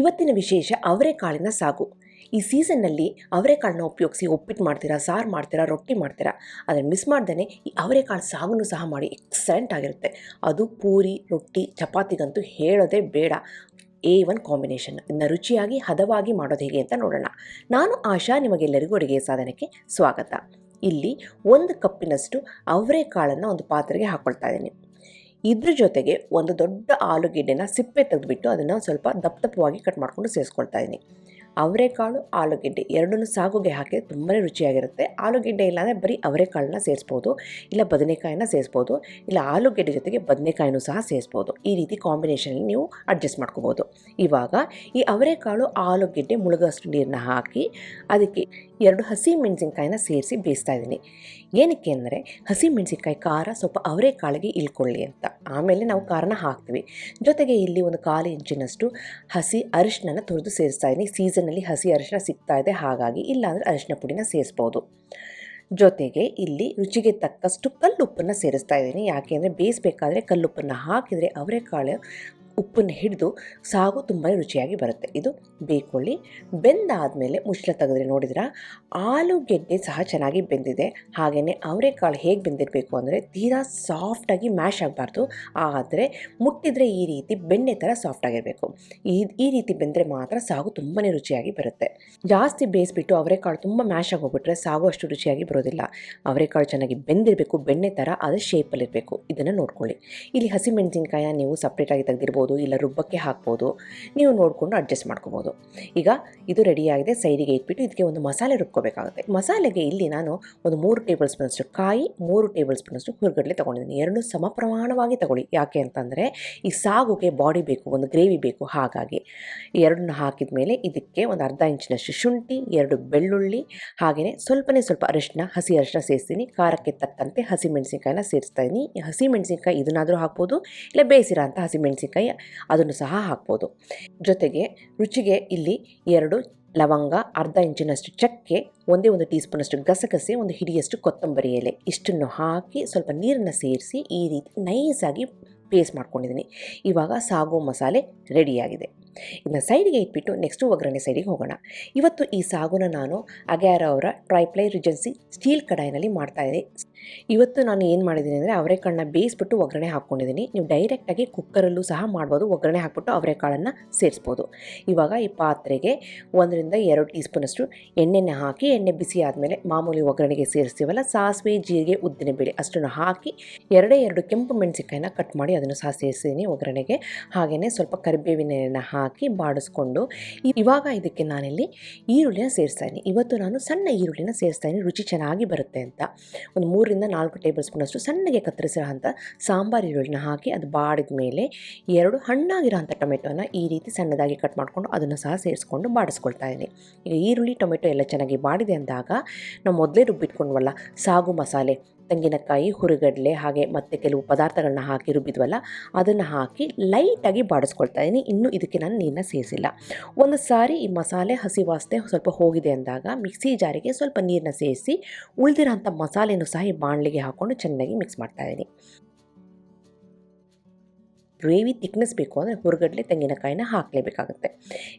ಇವತ್ತಿನ ವಿಶೇಷ ಅವರೆಕಾಳಿನ ಸಾಗು. ಈ ಸೀಸನ್ನಲ್ಲಿ ಅವರೆಕಾಳನ್ನ ಉಪಯೋಗಿಸಿ ಉಪ್ಪಿಟ್ಟು ಮಾಡ್ತೀರಾ, ಸಾರು ಮಾಡ್ತೀರಾ, ರೊಟ್ಟಿ ಮಾಡ್ತೀರಾ. ಅದನ್ನು ಮಿಸ್ ಮಾಡ್ದೇ ಈ ಅವರೆಕಾಳು ಸಾಗನ್ನು ಸಹ ಮಾಡಿ ಎಕ್ಸಲೆಂಟ್ ಆಗಿರುತ್ತೆ. ಅದು ಪೂರಿ, ರೊಟ್ಟಿ, ಚಪಾತಿಗಂತೂ ಹೇಳೋದೇ ಬೇಡ. A1 combination. ಇದನ್ನ ರುಚಿಯಾಗಿ ಹದವಾಗಿ ಮಾಡೋದು ಹೇಗೆ ಅಂತ ನೋಡೋಣ. ನಾನು ಆಶಾ, ನಿಮಗೆಲ್ಲರಿಗೂ ಅಡುಗೆ ಸಾಧನಕ್ಕೆ ಸ್ವಾಗತ. ಇಲ್ಲಿ 1 ಕಪ್ಪಿನಷ್ಟು ಅವರೆಕಾಳನ್ನು ಒಂದು ಪಾತ್ರೆಗೆ ಹಾಕ್ಕೊಳ್ತಾ ಇದ್ದೀನಿ. ಇದ್ರ ಜೊತೆಗೆ ಒಂದು ದೊಡ್ಡ ಆಲೂಗೆಡ್ಡೆನ ಸಿಪ್ಪೆ ತೆಗೆದುಬಿಟ್ಟು ಅದನ್ನು ಸ್ವಲ್ಪ ದಪ್ಪ ದಪ್ಪವಾಗಿ ಕಟ್ ಮಾಡಿಕೊಂಡು ಸೇರಿಸ್ಕೊಳ್ತಾ ಇದ್ದೀನಿ. ಅವರೆಕಾಳು, ಆಲೂಗೆಡ್ಡೆ ಎರಡನ್ನೂ ಸಾಗುಗೆ ಹಾಕಿದ್ರೆ ತುಂಬಾ ರುಚಿಯಾಗಿರುತ್ತೆ. ಆಲೂಗೆಡ್ಡೆ ಇಲ್ಲಾಂದರೆ ಬರೀ ಅವರೆಕಾಳನ್ನ ಸೇರಿಸ್ಬೋದು, ಇಲ್ಲ ಬದನೆಕಾಯಿನ ಸೇರಿಸ್ಬೋದು, ಇಲ್ಲ ಆಲೂಗೆಡ್ಡೆ ಜೊತೆಗೆ ಬದನೆಕಾಯಿನೂ ಸಹ ಸೇರಿಸ್ಬೋದು. ಈ ರೀತಿ ಕಾಂಬಿನೇಷನಲ್ಲಿ ನೀವು ಅಡ್ಜಸ್ಟ್ ಮಾಡ್ಕೋಬೋದು. ಇವಾಗ ಈ ಅವರೆಕಾಳು, ಆಲೂಗೆಡ್ಡೆ ಮುಳುಗೋಷ್ಟು ನೀರನ್ನ ಹಾಕಿ ಅದಕ್ಕೆ 2 ಹಸಿ ಮೆಣಸಿನ್ಕಾಯಿನ ಸೇರಿಸಿ ಬೇಯಿಸ್ತಾ ಇದ್ದೀನಿ. ಏನಕ್ಕೆ ಅಂದರೆ ಹಸಿ ಮೆಣಸಿನ್ಕಾಯಿ ಖಾರ ಸ್ವಲ್ಪ ಅವರೆಕಾಳಿಗೆ ಇಳ್ಕೊಳ್ಳಿ ಅಂತ. ಆಮೇಲೆ ನಾವು ಖಾರನ ಹಾಕ್ತೀವಿ. ಜೊತೆಗೆ ಇಲ್ಲಿ ಒಂದು 1/4 ಇಂಚಿನಷ್ಟು ಹಸಿ ಅರಿಶಿನ ತುರಿದು ಸೇರಿಸ್ತಾ ಇದ್ದೀನಿ. ಸೀಸನಲ್ಲಿ ಹಸಿ ಅರಿಶಿನ ಸಿಗ್ತಾ ಇದೆ, ಹಾಗಾಗಿ ಇಲ್ಲಾಂದರೆ ಅರಿಶಿನ ಪುಡಿನ ಸೇರಿಸ್ಬೋದು. ಜೊತೆಗೆ ಇಲ್ಲಿ ರುಚಿಗೆ ತಕ್ಕಷ್ಟು ಕಲ್ಲುಪ್ಪನ್ನು ಸೇರಿಸ್ತಾ ಇದ್ದೀನಿ. ಯಾಕೆ ಅಂದರೆ ಬೇಯಿಸಬೇಕಾದ್ರೆ ಕಲ್ಲುಪ್ಪನ್ನು ಹಾಕಿದರೆ ಅವರೆಕಾಳು ಉಪ್ಪನ್ನು ಹಿಡಿದು ಸಾಗು ತುಂಬಾ ರುಚಿಯಾಗಿ ಬರುತ್ತೆ. ಇದು ಬೇಯ್ಕೊಳ್ಳಿ. ಬೆಂದಾದಮೇಲೆ ಮುಚ್ಚಳ ತೆಗೆದ್ರೆ ನೋಡಿದ್ರೆ ಆಲೂಗೆಡ್ಡೆ ಸಹ ಚೆನ್ನಾಗಿ ಬೆಂದಿದೆ. ಹಾಗೆಯೇ ಅವರೆಕಾಳು ಹೇಗೆ ಬೆಂದಿರಬೇಕು ಅಂದರೆ ತೀರಾ ಸಾಫ್ಟಾಗಿ ಮ್ಯಾಶ್ ಆಗಬಾರ್ದು, ಆದರೆ ಮುಟ್ಟಿದರೆ ಈ ರೀತಿ ಬೆಣ್ಣೆ ಥರ ಸಾಫ್ಟಾಗಿರಬೇಕು. ಈ ರೀತಿ ಬೆಂದರೆ ಮಾತ್ರ ಸಾಗು ತುಂಬಾ ರುಚಿಯಾಗಿ ಬರುತ್ತೆ. ಜಾಸ್ತಿ ಬೇಯಿಸ್ಬಿಟ್ಟು ಅವರೆಕಾಳು ತುಂಬ ಮ್ಯಾಶ್ ಆಗೋಗ್ಬಿಟ್ರೆ ಸಾಗು ಅಷ್ಟು ರುಚಿಯಾಗಿ ಬರೋದಿಲ್ಲ. ಅವರೆಕಾಳು ಚೆನ್ನಾಗಿ ಬೆಂದಿರಬೇಕು, ಬೆಣ್ಣೆ ಥರ ಅದೇ ಶೇಪಲ್ಲಿರಬೇಕು. ಇದನ್ನು ನೋಡ್ಕೊಳ್ಳಿ. ಇಲ್ಲಿ ಹಸಿಮೆಣಸಿನ್ಕಾಯಿನ ನೀವು ಸಪ್ರೇಟಾಗಿ ತೆಗೆದಿರ್ಬೋದು, ಇಲ್ಲ ರುಬ್ಬಕ್ಕೆ ಹಾಕ್ಬೋದು. ನೀವು ನೋಡಿಕೊಂಡು ಅಡ್ಜಸ್ಟ್ ಮಾಡ್ಕೋಬೋದು. ಈಗ ಇದು ರೆಡಿಯಾಗಿದೆ, ಸೈಡಿಗೆ ಇಟ್ಬಿಟ್ಟು ಇದಕ್ಕೆ ಒಂದು ಮಸಾಲೆ ರುಬ್ಕೋಬೇಕಾಗುತ್ತೆ. ಮಸಾಲೆಗೆ ಇಲ್ಲಿ ನಾನು ಒಂದು 3 ಟೇಬಲ್ ಸ್ಪೂನಷ್ಟು ಕಾಯಿ, 3 ಟೇಬಲ್ ಸ್ಪೂನಷ್ಟು ಹುರುಗಡ್ಲೆ ತೊಗೊಂಡಿದ್ದೀನಿ. ಎರಡೂ ಸಮ ಪ್ರಮಾಣವಾಗಿ ತಗೊಳ್ಳಿ. ಯಾಕೆ ಅಂತಂದರೆ ಈ ಸಾಗುಗೆ ಬಾಡಿ ಬೇಕು, ಒಂದು ಗ್ರೇವಿ ಬೇಕು. ಹಾಗಾಗಿ ಎರಡನ್ನ ಹಾಕಿದ ಮೇಲೆ ಇದಕ್ಕೆ ಒಂದು ಅರ್ಧ ಇಂಚಿನಷ್ಟು ಶುಂಠಿ, 2 ಬೆಳ್ಳುಳ್ಳಿ, ಹಾಗೆಯೇ ಸ್ವಲ್ಪ ಅರಿಶಿನ, ಹಸಿ ಅರಿಶಿನ ಸೇರಿಸ್ತೀನಿ. ಖಾರಕ್ಕೆ ತಕ್ಕಂತೆ ಹಸಿಮೆಣಸಿನ್ಕಾಯಿನ ಸೇರಿಸ್ತಾ ಇದ್ದೀನಿ. ಹಸಿಮೆಣಸಿನ್ಕಾಯಿ ಇದನ್ನಾದರೂ ಹಾಕ್ಬೋದು, ಇಲ್ಲ ಬೇಯಿಸಿರೋ ಅಂಥ ಹಸಿಮೆಣಸಿನ್ಕಾಯಿ ಅದನ್ನು ಸಹ ಹಾಕ್ಬೋದು. ಜೊತೆಗೆ ರುಚಿಗೆ ಇಲ್ಲಿ 2 ಲವಂಗ, ಅರ್ಧ ಇಂಚಿನಷ್ಟು ಚಕ್ಕೆ, 1 ಟೀ ಸ್ಪೂನಷ್ಟು ಗಸಗಸೆ, 1 ಹಿಡಿಯಷ್ಟು ಕೊತ್ತಂಬರಿ ಎಲೆ, ಇಷ್ಟನ್ನು ಹಾಕಿ ಸ್ವಲ್ಪ ನೀರನ್ನು ಸೇರಿಸಿ ಈ ರೀತಿ ನೈಸಾಗಿ ಪೇಸ್ಟ್ ಮಾಡ್ಕೊಂಡಿದ್ದೀನಿ. ಇವಾಗ ಸಾಗು ಮಸಾಲೆ ರೆಡಿಯಾಗಿದೆ. ಇದನ್ನ ಸೈಡಿಗೆ ಇಟ್ಬಿಟ್ಟು ನೆಕ್ಸ್ಟು ಒಗ್ಗರಣೆ ಸೈಡಿಗೆ ಹೋಗೋಣ. ಇವತ್ತು ಈ ಸಾಗುನ ನಾನು ಅಗ್ಯಾರೋ ಅವರ ಟ್ರೈಪ್ಲೈ ರಿಜೆನ್ಸಿ ಸ್ಟೀಲ್ ಕಡಾಯಿನಲ್ಲಿ ಮಾಡ್ತಾಯಿದ್ದೀನಿ. ಇವತ್ತು ನಾನು ಏನು ಮಾಡಿದ್ದೀನಿ ಅಂದರೆ ಅವರೆಕಾಳನ್ನ ಬೇಯಿಸ್ಬಿಟ್ಟು ಒಗ್ಗರಣೆ ಹಾಕ್ಕೊಂಡಿದ್ದೀನಿ. ನೀವು ಡೈರೆಕ್ಟಾಗಿ ಕುಕ್ಕರಲ್ಲೂ ಸಹ ಮಾಡ್ಬೋದು. ಒಗ್ಗರಣೆ ಹಾಕ್ಬಿಟ್ಟು ಅವರೆಕಾಳನ್ನು ಸೇರಿಸ್ಬೋದು. ಇವಾಗ ಈ ಪಾತ್ರೆಗೆ 1 ರಿಂದ 2 ಟೀ ಸ್ಪೂನಷ್ಟು ಎಣ್ಣೆನ ಹಾಕಿ, ಎಣ್ಣೆ ಬಿಸಿ ಆದಮೇಲೆ ಮಾಮೂಲಿ ಒಗ್ಗರಣೆಗೆ ಸೇರಿಸ್ತೀವಲ್ಲ ಸಾಸಿವೆ, ಜೀರಿಗೆ, ಉದ್ದಿನಬೇಳೆ ಅಷ್ಟನ್ನು ಹಾಕಿ 2 ಕೆಂಪು ಮೆಣಸಿನ್ಕಾಯಿನ ಕಟ್ ಮಾಡಿ ಅದನ್ನು ಸಹ ಸೇರಿಸಿದ್ದೀನಿ ಒಗ್ಗರಣೆಗೆ. ಹಾಗೆಯೇ ಸ್ವಲ್ಪ ಕರಿಬೇವಿನ ಎಣ್ಣೆ ಹಾಕಿ ಬಾಡಿಸ್ಕೊಂಡು ಇವಾಗ ಇದಕ್ಕೆ ನಾನಿಲ್ಲಿ ಈರುಳ್ಳಿನ ಸೇರಿಸ್ತಾ ಇದ್ದೀನಿ. ಇವತ್ತು ನಾನು ಸಣ್ಣ ಈರುಳ್ಳಿನ ಸೇರಿಸ್ತಾ ಇದ್ದೀನಿ, ರುಚಿ ಚೆನ್ನಾಗಿ ಬರುತ್ತೆ ಅಂತ. ಒಂದು 3 ರಿಂದ 4 ಟೇಬಲ್ ಸ್ಪೂನಷ್ಟು ಸಣ್ಣಗೆ ಕತ್ತರಿಸಿರೋ ಅಂಥ ಸಾಂಬಾರು ಈರುಳ್ಳಿನ ಹಾಕಿ ಅದು ಬಾಡಿದ ಮೇಲೆ 2 ಹಣ್ಣಾಗಿರೋ ಅಂಥ ಟೊಮೆಟೊನ ಈ ರೀತಿ ಸಣ್ಣದಾಗಿ ಕಟ್ ಮಾಡಿಕೊಂಡು ಅದನ್ನು ಸಹ ಸೇರಿಸ್ಕೊಂಡು ಬಾಡಿಸ್ಕೊಳ್ತಾ ಇದ್ದೀನಿ. ಈಗ ಈರುಳ್ಳಿ, ಟೊಮೆಟೊ ಎಲ್ಲ ಚೆನ್ನಾಗಿ ಬಾಡಿದೆ ಅಂದಾಗ ನಾವು ಮೊದಲೇ ರುಬ್ಬಿಟ್ಕೊಂಡ್ವಲ್ಲ ಸಾಗು ಮಸಾಲೆ, ತೆಂಗಿನಕಾಯಿ, ಹುರುಗಡ್ಲೆ, ಹಾಗೆ ಮತ್ತು ಕೆಲವು ಪದಾರ್ಥಗಳನ್ನ ಹಾಕಿ ರುಬ್ಬಿದ್ವಲ್ಲ ಅದನ್ನು ಹಾಕಿ ಲೈಟಾಗಿ ಬಾಡಿಸ್ಕೊಳ್ತಾ ಇದ್ದೀನಿ. ಇನ್ನೂ ಇದಕ್ಕೆ ನಾನು ನೀರನ್ನ ಸೇರಿಸಿಲ್ಲ. ಒಂದು ಸಾರಿ ಈ ಮಸಾಲೆ ಹಸಿ ವಾಸನೆ ಸ್ವಲ್ಪ ಹೋಗಿದೆ ಅಂದಾಗ ಮಿಕ್ಸಿ ಜಾರಿಗೆ ಸ್ವಲ್ಪ ನೀರನ್ನ ಸೇರಿಸಿ ಉಳಿದಿರೋ ಅಂಥ ಮಸಾಲೆನೂ ಸಹ ಈ ಬಾಣಲಿಗೆ ಹಾಕ್ಕೊಂಡು ಚೆನ್ನಾಗಿ ಮಿಕ್ಸ್ ಮಾಡ್ತಾಯಿದ್ದೀನಿ. ಗ್ರೇವಿ ತಿಕ್ನೆಸ್ ಬೇಕು ಅಂದರೆ ಹುರುಗಡ್ಲೆ, ತೆಂಗಿನಕಾಯಿನ ಹಾಕಲೇಬೇಕಾಗುತ್ತೆ.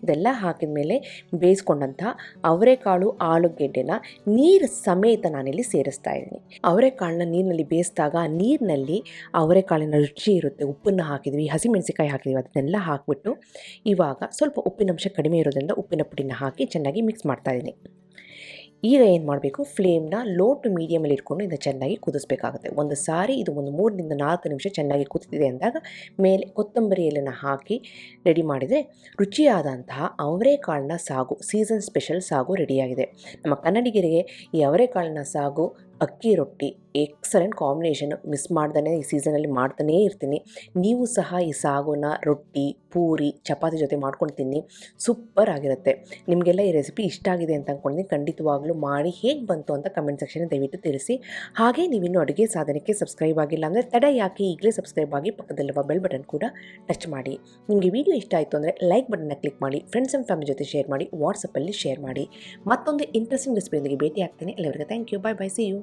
ಇದೆಲ್ಲ ಹಾಕಿದ ಮೇಲೆ ಬೇಯಿಸ್ಕೊಂಡಂಥ ಅವರೆಕಾಳು, ಆಲೂಗೆಡ್ಡೆನ ನೀರು ಸಮೇತ ನಾನಿಲ್ಲಿ ಸೇರಿಸ್ತಾ ಇದ್ದೀನಿ. ಅವರೆಕಾಳನ್ನ ನೀರಿನಲ್ಲಿ ಬೇಯಿಸಿದಾಗ ನೀರಿನಲ್ಲಿ ಅವರೆಕಾಳಿನ ರುಚಿ ಇರುತ್ತೆ. ಉಪ್ಪನ್ನು ಹಾಕಿದ್ವಿ, ಹಸಿಮೆಣಸಿನ್ಕಾಯಿ ಹಾಕಿದ್ವಿ, ಅದನ್ನೆಲ್ಲ ಹಾಕಿಬಿಟ್ಟು ಇವಾಗ ಸ್ವಲ್ಪ ಉಪ್ಪಿನಂಶ ಕಡಿಮೆ ಇರೋದ್ರಿಂದ ಉಪ್ಪಿನ ಪುಡಿನ ಹಾಕಿ ಚೆನ್ನಾಗಿ ಮಿಕ್ಸ್ ಮಾಡ್ತಾಯಿದ್ದೀನಿ. ಈಗ ಏನು ಮಾಡಬೇಕು, ಫ್ಲೇಮ್ನ ಲೋ ಟು ಮೀಡಿಯಮಲ್ಲಿ ಇಟ್ಕೊಂಡು ಇದನ್ನು ಚೆನ್ನಾಗಿ ಕುದಿಸ್ಬೇಕಾಗುತ್ತೆ. ಒಂದು ಸಾರಿ ಇದು ಒಂದು 3 ರಿಂದ 4 ನಿಮಿಷ ಚೆನ್ನಾಗಿ ಕುದಿತಿದೆ ಅಂದಾಗ ಮೇಲೆ ಕೊತ್ತಂಬರಿ ಎಲೆನ ಹಾಕಿ ರೆಡಿ ಮಾಡಿದರೆ ರುಚಿಯಾದಂತಹ ಅವರೆಕಾಳಿನ ಸಾಗು, ಸೀಸನ್ ಸ್ಪೆಷಲ್ ಸಾಗು ರೆಡಿಯಾಗಿದೆ. ನಮ್ಮ ಕನ್ನಡಿಗರಿಗೆ ಈ ಅವರೆಕಾಳಿನ ಸಾಗು, ಅಕ್ಕಿ ರೊಟ್ಟಿ ಎಕ್ಸಲೆಂಟ್ ಕಾಂಬಿನೇಷನ್. ಮಿಸ್ ಮಾಡ್ದೇ ಈ ಸೀಸನಲ್ಲಿ ಮಾಡ್ತಾನೇ ಇರ್ತೀನಿ. ನೀವು ಸಹ ಈ ಸಾಗುನ ರೊಟ್ಟಿ, ಪೂರಿ, ಚಪಾತಿ ಜೊತೆ ಮಾಡ್ಕೊಂಡು ತಿನ್ನಿ, ಸೂಪರ್ ಆಗಿರುತ್ತೆ. ನಿಮಗೆಲ್ಲ ಈ ರೆಸಿಪಿ ಇಷ್ಟ ಆಗಿದೆ ಅಂತ ಅಂದ್ಕೊಂಡಿದ್ದೀನಿ. ಖಂಡಿತವಾಗ್ಲೂ ಮಾಡಿ ಹೇಗೆ ಬಂತು ಅಂತ ಕಮೆಂಟ್ ಸೆಕ್ಷನ್ ದಯವಿಟ್ಟು ತಿಳಿಸಿ. ಹಾಗೆ ನೀವಿನ್ನೂ ಅಡುಗೆ ಸಾಧನಕ್ಕೆ ಸಬ್ಸ್ಕ್ರೈಬ್ ಆಗಿಲ್ಲ ಅಂದರೆ ತಡ ಯಾಕೆ, ಈಗಲೇ ಸಬ್ಸ್ಕ್ರೈಬ್ ಆಗಿ ಪಕ್ಕದಲ್ಲಿರುವ ಬೆಲ್ ಬಟನ್ ಕೂಡ ಟಚ್ ಮಾಡಿ. ನಿಮಗೆ ವಿಡಿಯೋ ಇಷ್ಟ ಆಯಿತು ಅಂದರೆ ಲೈಕ್ ಬಟನ್ನ ಕ್ಲಿಕ್ ಮಾಡಿ, ಫ್ರೆಂಡ್ಸ್ ಆ್ಯಂಡ್ ಫ್ಯಾಮಿಲಿ ಜೊತೆ ಶೇರ್ ಮಾಡಿ, ವಾಟ್ಸಪ್ಪಲ್ಲಿ ಶೇರ್ ಮಾಡಿ. ಮತ್ತೊಂದು ಇಂಟ್ರೆಸ್ಟಿಂಗ್ ರೆಸಿಪಿಯೊಂದಿಗೆ ಭೇಟಿ ಆಗ್ತೀನಿ. ಎಲ್ಲರಿಗೂ thank you. Bye bye, see you.